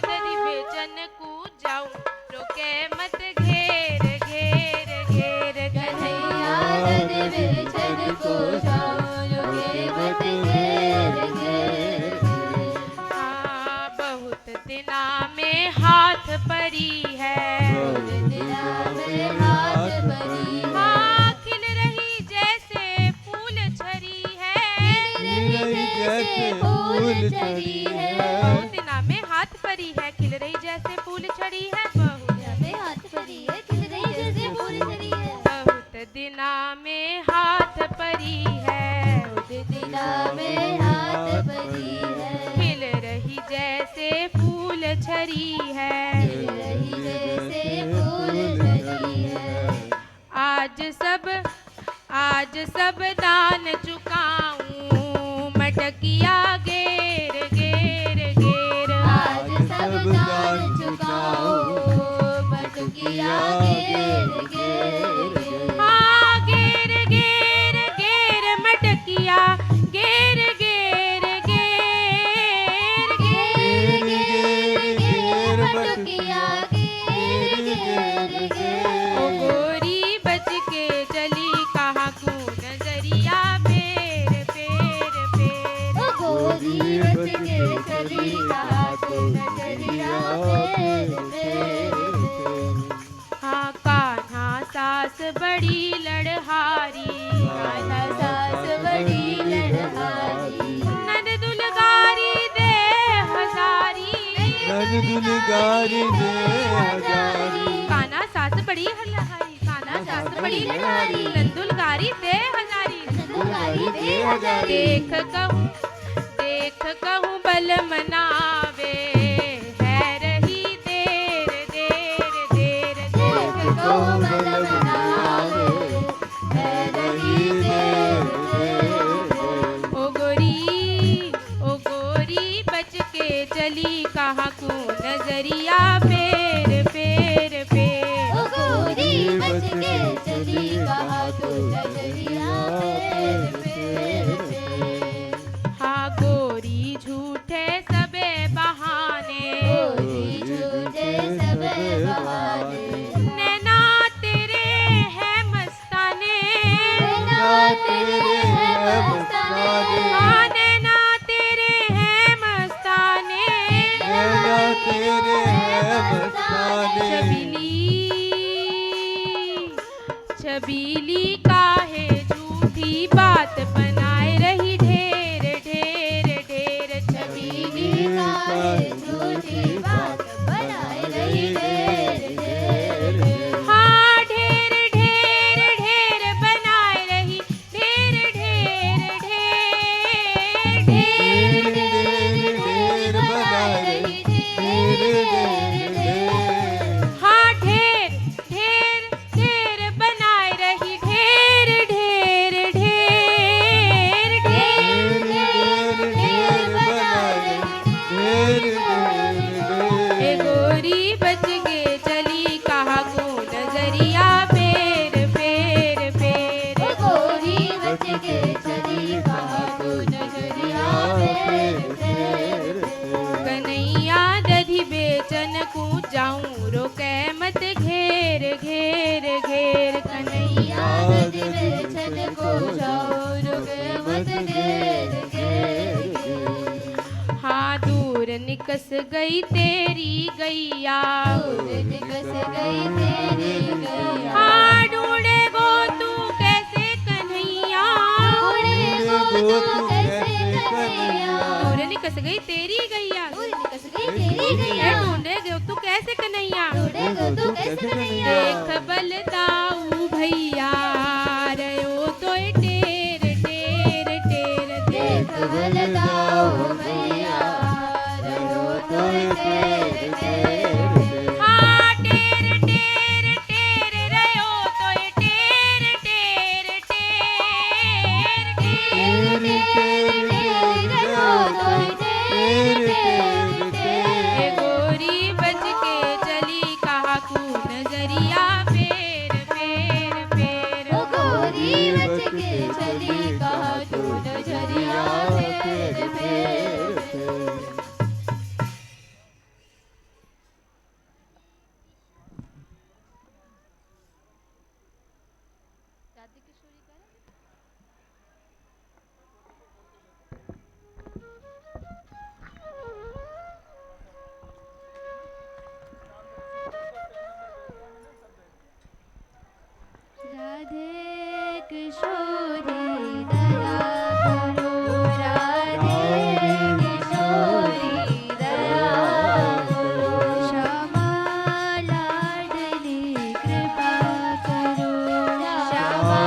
दधी बेचन को जाऊं रोके मत घेर घेर घेर। कन्हैया दधी बेचन को जाऊं रोके मत घेर घेर। हाँ बहुत दिना में हाथ परी है। हाथ परी हाँ खिल रही जैसे फूल छरी है। जैसे फूल चढ़ी है। बहुत दिना में हाथ परी है खिल रही जैसे फूल छड़ी है। बहुत में हाथ परी है खिल रही दिना में हाथ परी है, दिना में हाथ परी है, खिल रही जैसे फूल छरी है, खिल रही जैसे फूल झरी है। आज सब दान चुकाऊं, मटकिया गेर गेर गेर। आज सब दान चुकाओ, मटकिया घेर घेर घेर। हाँ गेर गेर गेर मटकिया गेर गेर गेर घेर घेर घेर मटकिया घेर घेर घेर। ओ गोरी बच के चली कहाँ को नजरिया फेर फेर फेर। ओ गोरी बच के चली कहाँ को नजरिया फेर फेर फेर। हाँ कान्हा सास बड़ी लड़हारी, कान्हा सास बड़ी लड़हारी, नन दुलगारी दे हजारी। नन दुलगारी दे हजारी। कान्हा सास बड़ी लड़हारी, कान्हा सास बड़ी लड़हारी, नन दुलगारी दे हजारी। दुलगारी दे हजारी। देख कहूँ बल मनावे, है रही देर देर देर। देख को बल मनावे, है रही देर देर देर। ओ गोरी बच के चली कहाँ को नजरिया फेर फेर फेर। ओ गोरी बच के चली कहाँ को नजरिया फेर फेर फेर। हाँ गोरी झूठे सबे बहाने, गोरी झूठे सब बहाने, नैना तेरे है मस्ताने। नैना तेरे है मस्ताने, हाँ नैना तेरे है मस्ताने। नैना तेरे है मस्ताने। छबीली काहे झूठी बात बनाए रही ढेर ढेर ढेर। छबीली काहे झूठी बात बनाए रही ढेर ढेर ढेर। हाँ ढेर ढेर ढेर बनाए रही ढेर ढेर ढेर ढेर ढेर। ढेर ढेर बनाए रही ढेर ढेर ढेर। हाँ ढेर ढेर ढेर बनाए रही ढेर ढेर ढेर ढेर। ढेर ढेर ढेर बनाए ढेर ढेर ढेर। ए गोरी बच के चली कहाँ को नजरिया फेर फेर फेर। ओ गोरी बच के चली कहाँ को नजरिया फेर फेर फेर। कन्हैया दधी बेचन को जाऊं, रोके मत घेर घेर घेर। कन्हैया याद बेचन को जाओ, रुके मत घेर घेर घेर। हाँ दूर निकस गई तेरी गैया, दूर निकस गई तेरी गैया। हाँ ढूंढे गो तू कैसे कन्हैया। ढूंढे गो तू कैसे कन्हैया। दूर निकस गई तेरी गैया, दूर निकस गई तेरी गैया। ढूंढे गो तू कैसे कन्हैया। ढूंढे गो तू कैसे कन्हैया। देख बलदाऊ भैया, रयो तो टेर टेर टेर। देख बलदाऊ भैया, रहो तो टेर टेर टेर। हाँ टेर टेर टेर रयो तो टेर टेर टेर टेर। टेर टेर टेर रहो तो टेर टेर टेर। ए गोरी बच के चली कहाँ को नजरिया फेर फेर फेर। ओ गोरी बच के चली कहाँ को नजरिया फेर फेर फेर। राधे किशोरी दया करो, राधे किशोरी दया करो। श्यामा लाडली कृपा करो, श्यामा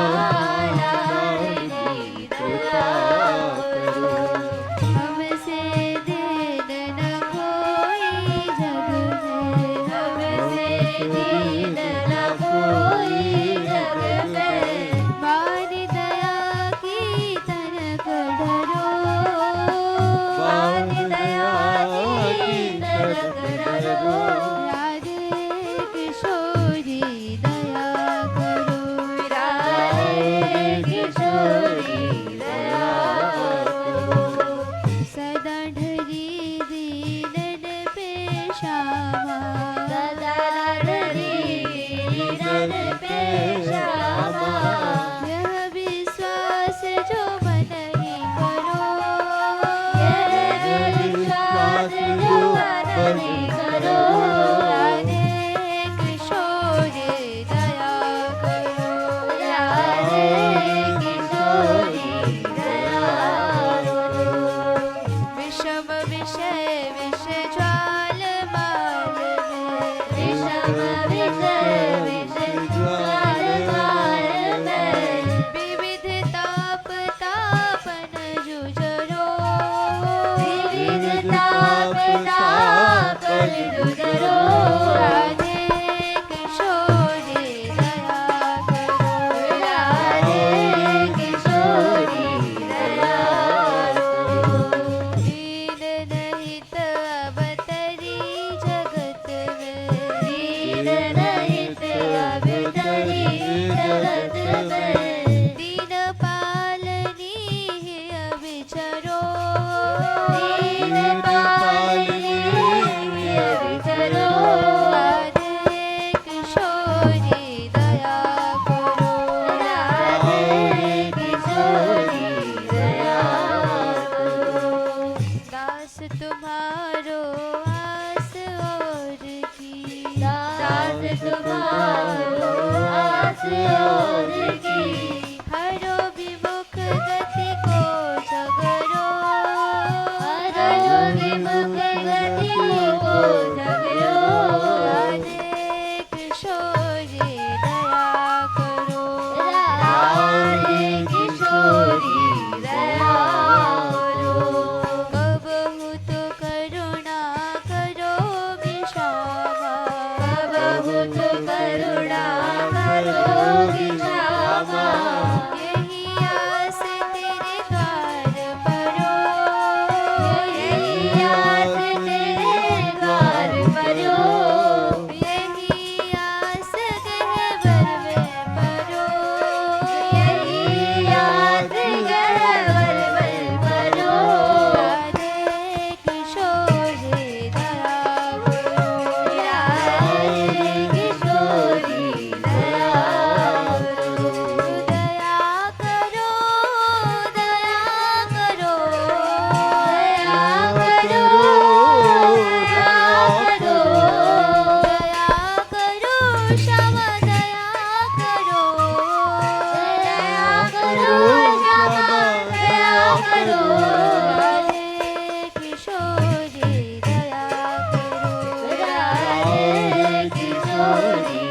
गौरी